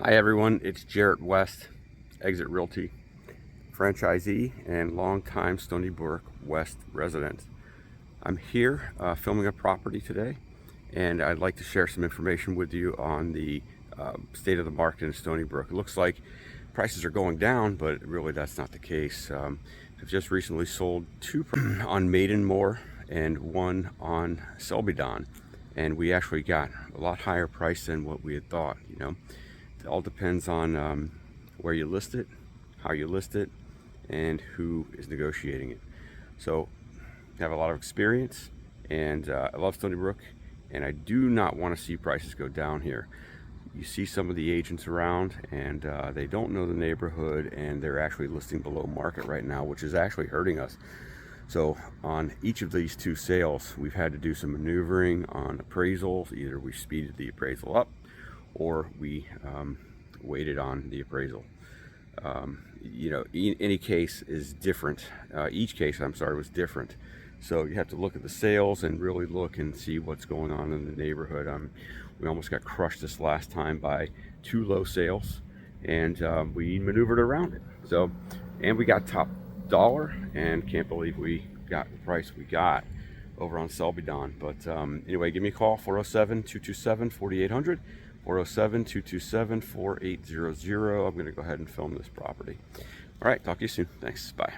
Hi everyone, it's Jarrett West, Exit Realty franchisee and longtime Stoneybrook West resident. I'm here filming a property today, and I'd like to share some information with you on the state of the market in Stoneybrook. It looks like prices are going down, but really that's not the case. I've just recently sold two on Maidenmore and one on Selbydon, and we actually got a lot higher price than what we had thought. It all depends on where you list it, how you list it, and who is negotiating it. So I have a lot of experience, and I love Stoneybrook, and I do not want to see prices go down here. You see some of the agents around, and they don't know the neighborhood, and they're actually listing below market right now, which is actually hurting us. So on each of these two sales, we've had to do some maneuvering on appraisals. Either we speeded the appraisal up, or we waited on the appraisal. Any case is different. Each case, was different. So you have to look at the sales and really look and see what's going on in the neighborhood. We almost got crushed this last time by two low sales, and we maneuvered around it. So, and we got top dollar, and can't believe we got the price we got over on Selbydon. But anyway, give me a call, 407-227-4800, 407-227-4800. I'm going to go ahead and film this property. All right, talk to you soon. Thanks. Bye.